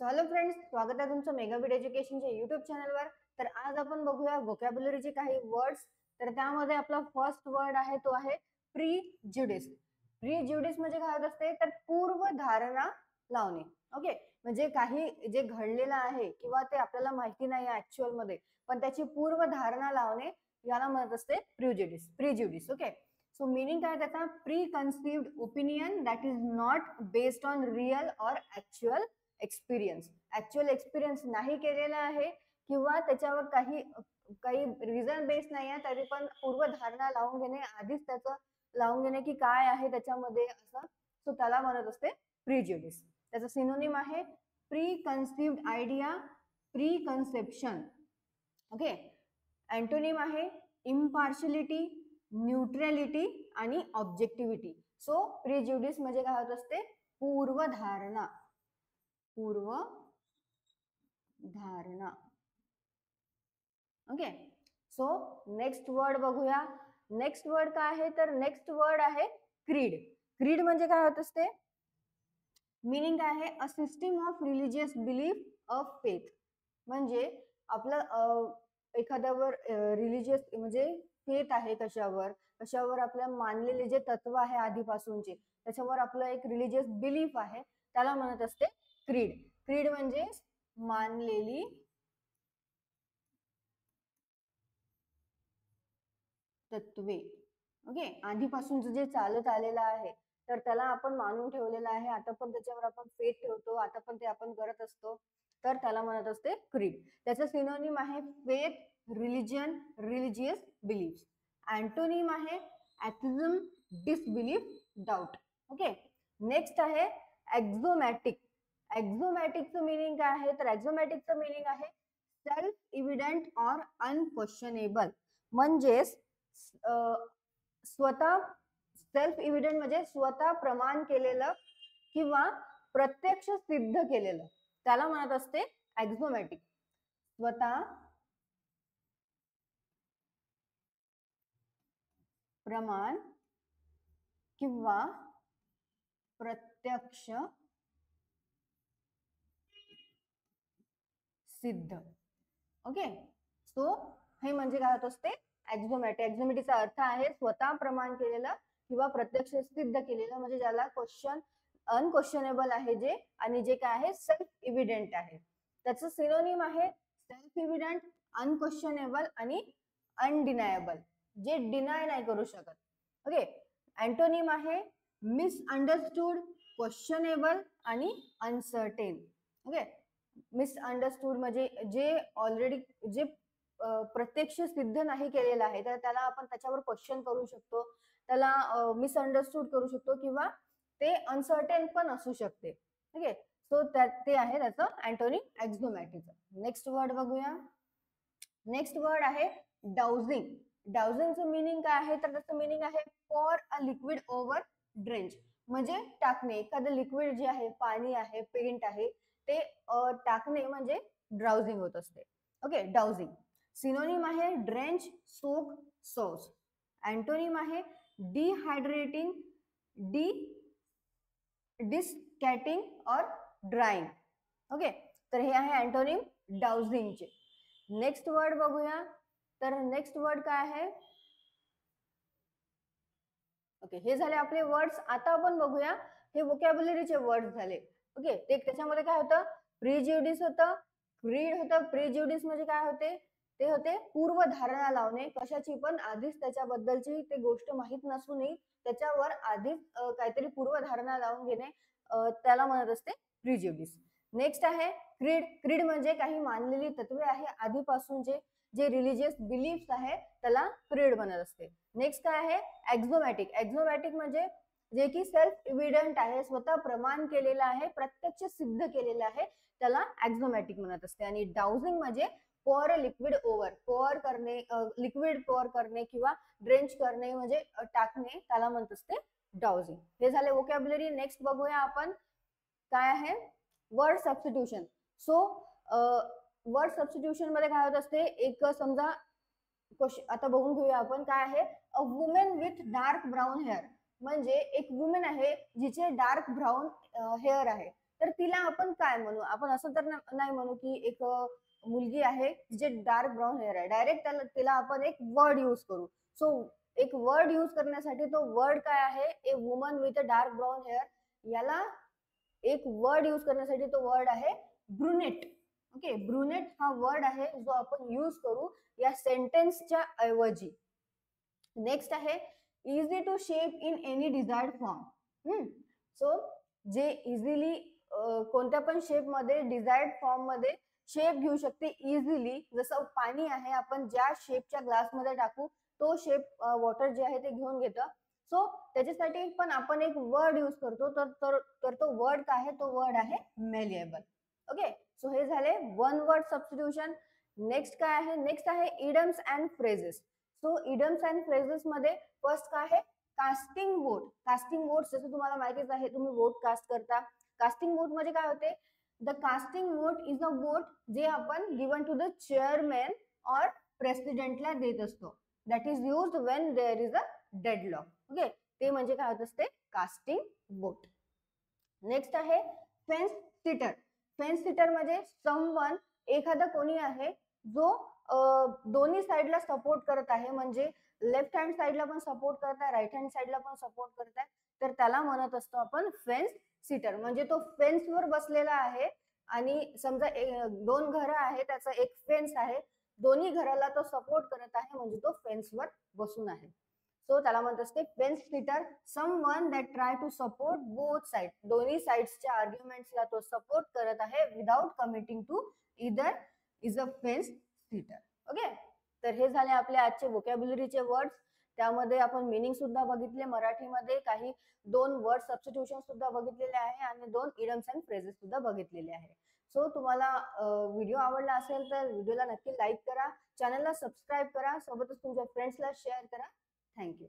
Hello friends, स्वागत आहे तुमचं मेगाबिट एज्युकेशनच्या युट्यूब चॅनलवर. तर आज आपण बघूया व्होकॅब्युलरीचे काही वर्ड्स. तर त्यामध्ये आपला फर्स्ट वर्ड आहे तो आहे प्रीज्युडिस. प्रीज्युडिस म्हणजे काय होत असते तर पूर्वधारणा लावणे. ओके, म्हणजे काही जे घडलेलं आहे किंवा ते आपल्याला माहिती नाही आहे ऍक्च्युअल मध्ये, पण त्याची पूर्वधारणा लावणे याला म्हणत असते प्रीज्युडिस. प्रीज्युडिस ओके. सो मीनिंग काय त्याचा? Pre conceived opinion that is not based on real or actual experience. Actual experience नाही केलेला आहे किंवा त्याच्यावर काही काही रिझन बेस नाही आहे, तरी पण पूर्वधारणा लावून घेणे, आधीच त्याचं लावून घेणे की काय आहे त्याच्यामध्ये असं. सो त्याला म्हणत असते प्रीज्युडिस. त्याचा सिनोनिम आहे pre conceived idea, pre conception. Okay. Antonym आहे इम्पार्शियलिटी, न्यूट्रॅलिटी आणि ऑब्जेक्टिव्हिटी. सो प्रीज्युडिस म्हणजे काय होत असते? पूर्वधारणा. पूर्वधारणा. ओके. सो नेक्स्ट वर्ड बघूया. नेक्स्ट वर्ड काय आहे तर नेक्स्ट वर्ड आहे क्रीड. क्रीड म्हणजे काय होत असते? मीनिंग काय आहे? A system of religious belief of faith. म्हणजे आपलं एखाद्यावर रिलिजियस म्हणजे फेथ आहे, कशावर आपल्या मानलेले जे तत्व आहे आधीपासूनचे, त्याच्यावर आपलं एक रिलिजियस बिलीफ आहे, त्याला म्हणत असते क्रीड. क्रीड म्हणजे मानलेली तत्वे. ओके. आधीपासूनच जे चालत आलेलं आहे तर त्याला आपण मानून ठेवलेलं आहे, आता पण त्याच्यावर आपण फेथ ठेवतो, आता पण ते आपण करत असतो, तर त्याला म्हणत असते क्रीड. त्याचं सिनोनिम आहे faith, religion, religious belief. Antonym आहे ॲथिझम, डिसबिलीफ, डाऊट. ओके. नेक्स्ट आहे ॲक्झोमॅटिक. ॲक्झोमॅटिकचं मिनिंग काय आहे तर ॲक्झोमॅटिकचं मिनिंग आहे सेल्फ इव्हिडंट ऑर अनक्वेश्चनेबल. म्हणजेच स्वतः सेल्फ इव्हिडंट म्हणजे स्वतः प्रमाण केलेलं किंवा प्रत्यक्ष सिद्ध केलेलं, त्याला म्हणत असते ॲक्झोमॅटिक. स्वतः प्रमाण किंवा प्रत्यक्ष सिद्ध. ओके. सो हे म्हणजे काय होत असते? ॲक्झोमॅटिक. ॲक्झोमॅटिकचा अर्थ आहे स्वतः प्रमाण केलेलं किंवा प्रत्यक्ष सिद्ध केलेलं, म्हणजे ज्याला क्वेश्चन अनक्वेश्चनेबल आहे जे, आणि जे काय आहे सेल्फ इव्हिडंट आहे. त्याचं सिनोनिम आहे सेल्फ इव्हिडंट, अनक्वेश्चनेबल आणि अनडिनायबल, जे डिनाय नाही करू शकत. ओके. अँटोनिम आहे मिसअंडरस्टूड, क्वेश्चनेबल आणि अनसर्टेन. ओके. मिसअंडरस्टूड म्हणजे जे ऑलरेडी जे प्रत्यक्ष सिद्ध नाही केलेलं आहे, तर त्याला आपण त्याच्यावर क्वेश्चन करू शकतो, त्याला मिसअंडरस्टूड करू शकतो किंवा ते अनसर्टेन पण असू शकते. ओके. सो ते आहे त्याचं अँटोनिम ॲक्झोमॅटिकचं. नेक्स्ट वर्ड बघूया. नेक्स्ट वर्ड आहे डाउजिंग. डाउजिंगचं मिनिंग काय आहे तर त्याचं मिनिंग आहे for a liquid over drench. म्हणजे टाकणे, एखादं लिक्विड जे आहे, पाणी आहे, पेंट आहे, ते टाकणे म्हणजे ड्राउजिंग होत असते. ओके. डाउजिंग. सिनोनिम आहे ड्रेंच, सोक, सॉस. अँटोनिम आहे डिहायड्रेटिंग, डिस्कॅटिंग और ड्राईंग. ओके. तर हे आहे अँटोनिम डाउजिंगचे. नेक्स्ट वर्ड बघूया. तर नेक्स्ट वर्ड काय आहे? ओके, हे झाले आपले वर्ड्स. आता आपण बघूया हे व्होकॅब्युलरीचे वर्ड्स झाले. ओके. ते त्याच्यामध्ये काय होतं? प्रीज्युडिस होतं, क्रीड होतं. प्रीज्युडिस म्हणजे काय होते? ते होते पूर्वधारणा लावणे, कशाची पण आधीच त्याच्याबद्दलची ते गोष्ट माहीत नसूनही त्याच्यावर आधीच काहीतरी पूर्वधारणा लावून घेणे, त्याला म्हणत असते प्रीज्युडिस. नेक्स्ट आहे क्रीड. क्रीड म्हणजे काही मानलेली तत्वे आहे आधीपासूनचे, जे रिलिजियस बिलीफ्स आहे, त्याला क्रीड म्हणत असते. नेक्स्ट काय आहे? ॲक्झोमॅटिक. ॲक्झोमॅटिक म्हणजे जे की सेल्फ इव्हिडंट आहे, स्वतः प्रमाण केलेलं आहे, प्रत्यक्ष सिद्ध केलेलं आहे, त्याला ॲक्झोमॅटिक म्हणत असते. आणि डाउजिंग म्हणजे पॉर लिक्विड ओव्हर, पॉर करणे, लिक्विड पॉर करणे किंवा ड्रेंच करणे म्हणजे टाकणे, त्याला म्हणत असते डाउजिंग. हे झाले व्होकॅब्युलरी. नेक्स्ट बघूया आपण काय आहे word substitution. So word substitution मध्ये काय होत असते? एक समजा आता बघून घेऊया आपण काय आहे. A women with dark brown hair. म्हणजे एक वुमेन आहे जिचे डार्क ब्राऊन हेअर आहे, तर तिला आपण काय म्हणू, आपण असं तर नाही म्हणू की एक मुलगी आहे जे डार्क ब्राऊन हेअर आहे, डायरेक्ट तिला आपण एक वर्ड यूज करू. सो एक वर्ड यूज करण्यासाठी तो वर्ड काय आहे, a woman with a dark brown hair, याला एक वर्ड यूज करण्यासाठी तो वर्ड आहे ब्रुनेट. ओके, ब्रुनेट हा वर्ड आहे जो आपण यूज करू या सेंटेन्सच्या ऐवजी. नेक्स्ट आहे easy to shape in any desired form. So जे इझिली कोणत्या पण शेप मध्ये, डिझायर्ड फॉर्म मध्ये शेप घेऊ शकते इझिली. जसं पाणी आहे, आपण ज्या शेपच्या ग्लास मध्ये टाकू तो शेप वॉटर जे आहे ते घेऊन घेतं. सो त्याच्यासाठी पण आपण एक वर्ड यूज करतो. तर तो वर्ड काय आहे, तो वर्ड आहे मेलिएबल. ओके, सो हे झाले वन वर्ड सबस्टिट्यूशन. नेक्स्ट काय आहे, नेक्स्ट आहे idioms and phrases. So idioms and phrases मध्ये फर्स्ट काय आहे, कास्टिंग वोट. कास्टिंग वोट जसं तुम्हाला माहितीच आहे, तुम्ही वोट कास्ट करता. कास्टिंग वोट म्हणजे काय होते, the casting vote is a vote जे आपण गिवन टू द चेअरमॅन और प्रेसिडेंटला देत असतो. That is used when there is a deadlock. Okay, ते म्हणजे काय होत असते, कास्टिंग वोट. नेक्स्ट आहे फेन्स सिटर. फेन्स सिटर म्हणजे समवन, एखादा कोणी आहे जो दोन्ही साइडला सपोर्ट करत आहे, म्हणजे लेफ्ट हँड साइडला पण सपोर्ट करत आहे, राईट हँड साइडला पण सपोर्ट करत आहे, तर त्याला म्हणत असतो आपण फेन्स सिटर. म्हणजे तो फेन्सवर बसलेला आहे आणि समजा दोन घरं आहे, त्याचा एक फेन्स आहे, दोन्ही घराला तो सपोर्ट करत आहे, म्हणजे तो फेन्सवर बसून आहे. सो त्याला म्हणत असते fence sitter. Someone that try to support both side, दोन्ही साइड्सच्या आर्ग्युमेंट्सला तो सपोर्ट करत आहे without committing to either is a fence sitter. Okay, तर हे झाले आपले आजचे व्होकॅब्युलरीचे वर्ड्स. त्यामध्ये आपण मिनिंग सुद्धा बघितले मराठीमध्ये, काही दोन वर्ड सबस्टिट्यूशन सुद्धा बघितलेले आहे आणि दोन इडम्स अँड फ्रेजेस सुद्धा बघितलेले आहे. सो तुम्हाला व्हिडिओ आवडला असेल तर व्हिडिओला नक्की लाईक करा, चॅनलला सबस्क्राईब करा, सोबतच तुमच्या फ्रेंड्सला शेअर करा. थँक्यू.